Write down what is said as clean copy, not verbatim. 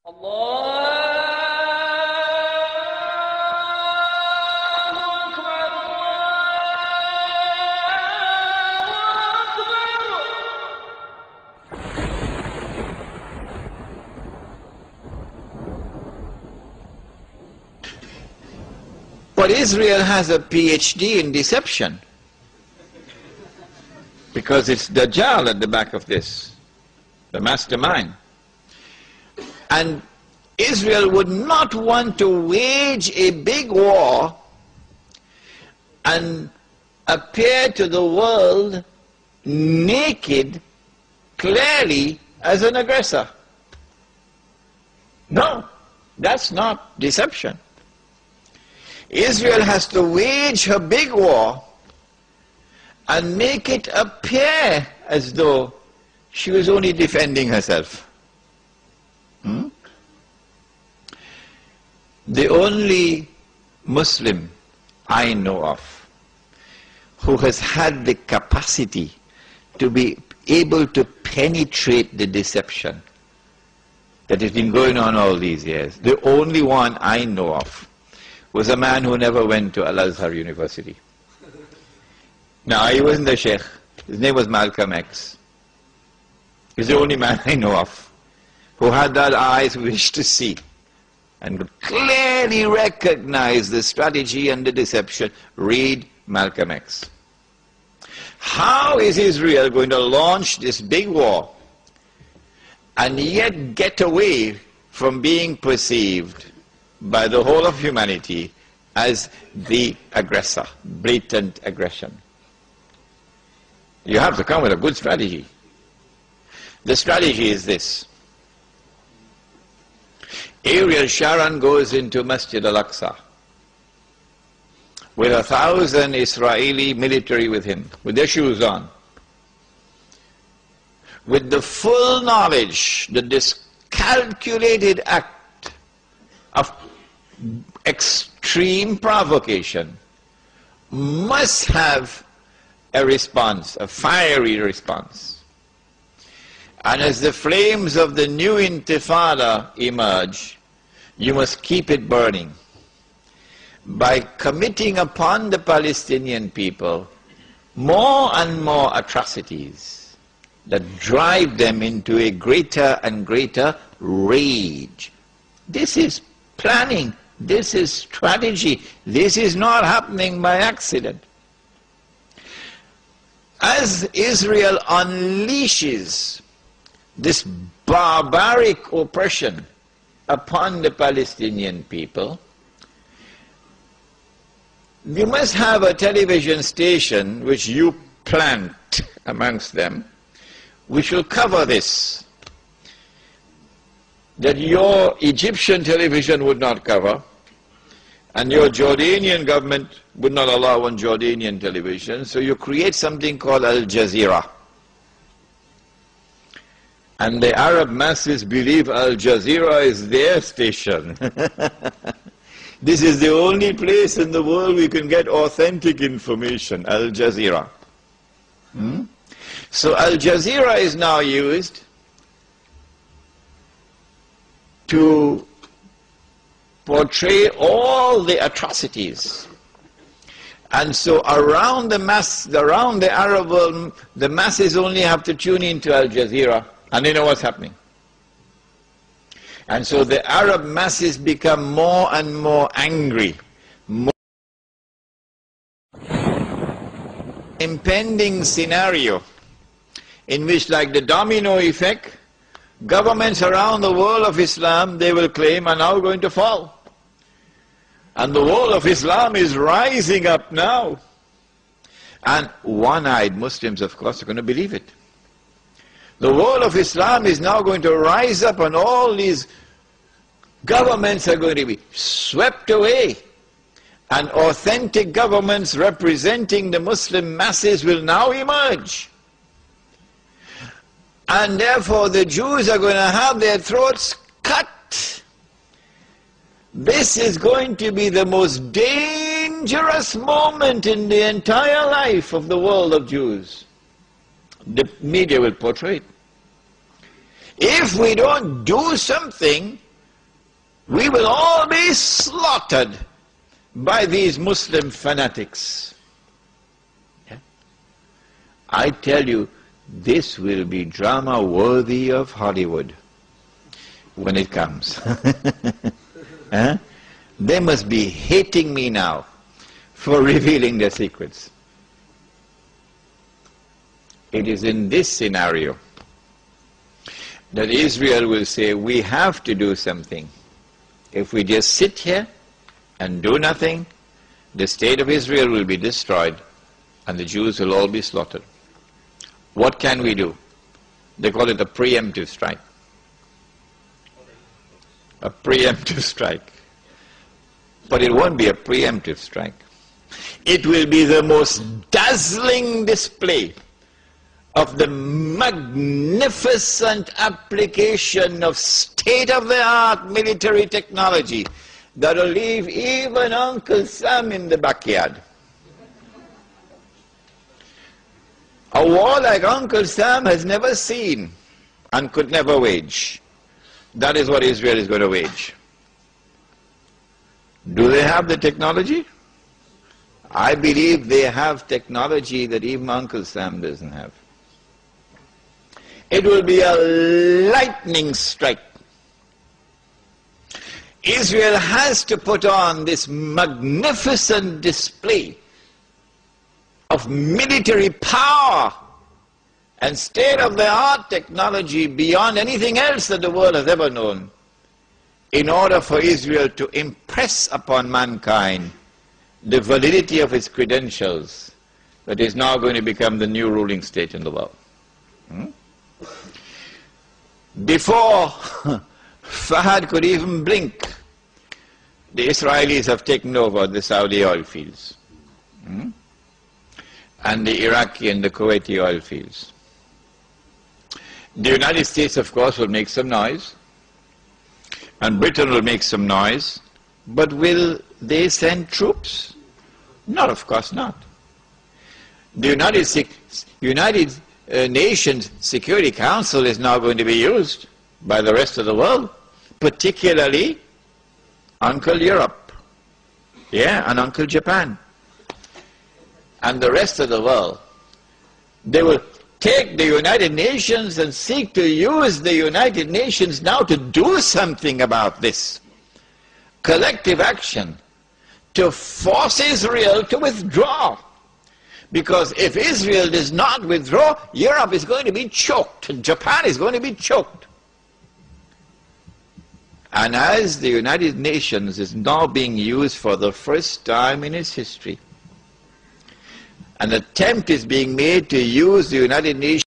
But Israel has a PhD in deception, because it's Dajjal at the back of this, the mastermind. And Israel would not want to wage a big war and appear to the world naked, clearly, as an aggressor. No, that's not deception. Israel has to wage her big war and make it appear as though she was only defending herself. The only Muslim I know of who has had the capacity to be able to penetrate the deception that has been going on all these years, the only one I know of, was a man who never went to Al-Azhar University. Now, he wasn't a Cheikh. His name was Malcolm X. He's the only man I know of who had that eyes wish to see and could clearly recognize the strategy and the deception. Read Malcolm X. How is Israel going to launch this big war and yet get away from being perceived by the whole of humanity as the aggressor, blatant aggression? You have to come with a good strategy. The strategy is this. Ariel Sharon goes into Masjid al-Aqsa with 1,000 Israeli military with him, with their shoes on, with the full knowledge that this calculated act of extreme provocation must have a response, a fiery response. And as the flames of the new intifada emerge, you must keep it burning by committing upon the Palestinian people more and more atrocities that drive them into a greater and greater rage. This is planning. This is strategy. This is not happening by accident. As Israel unleashes this barbaric oppression upon the Palestinian people, you must have a television station which you plant amongst them, which will cover this, that your Egyptian television would not cover, and your Jordanian government would not allow on Jordanian television, so you create something called Al Jazeera. And the Arab masses believe Al Jazeera is their station. This is the only place in the world we can get authentic information, Al Jazeera. So Al Jazeera is now used to portray all the atrocities. And so around the Arab world, the masses only have to tune into Al Jazeera and they know what's happening. And so the Arab masses become more and more angry. Impending scenario in which, like the domino effect, governments around the world of Islam, they will claim, are now going to fall. And the world of Islam is rising up now. And one-eyed Muslims, of course, are going to believe it. The world of Islam is now going to rise up, and all these governments are going to be swept away. And authentic governments representing the Muslim masses will now emerge. And therefore the Jews are going to have their throats cut. This is going to be the most dangerous moment in the entire life of the world of Jews. The media will portray it. If we don't do something, We will all be slaughtered by these Muslim fanatics. Yeah? I tell you, this will be drama worthy of Hollywood when it comes. Huh? They must be hating me now for revealing their secrets. It is in this scenario that Israel will say, we have to do something. If we just sit here and do nothing, the state of Israel will be destroyed and the Jews will all be slaughtered. What can we do? They call it a preemptive strike. A preemptive strike. But it won't be a preemptive strike. It will be the most dazzling display of the magnificent application of state-of-the-art military technology that will leave even Uncle Sam in the backyard. A war like Uncle Sam has never seen and could never wage. That is what Israel is going to wage. Do they have the technology? I believe they have technology that even Uncle Sam doesn't have. It will be a lightning strike. Israel has to put on this magnificent display of military power and state-of-the-art technology beyond anything else that the world has ever known, in order for Israel to impress upon mankind the validity of its credentials that is now going to become the new ruling state in the world. Before Fahad could even blink, the Israelis have taken over the Saudi oil fields and the Iraqi and the Kuwaiti oil fields. The United States, of course, will make some noise, and Britain will make some noise, but will they send troops? No, of course not. The United Nations Security Council is now going to be used by the rest of the world, particularly Uncle Europe, and Uncle Japan, and the rest of the world. They will take the United Nations and seek to use the United Nations now to do something about this. Collective action to force Israel to withdraw. Because if Israel does not withdraw, Europe is going to be choked, and Japan is going to be choked. And as the United Nations is now being used for the first time in its history, an attempt is being made to use the United Nations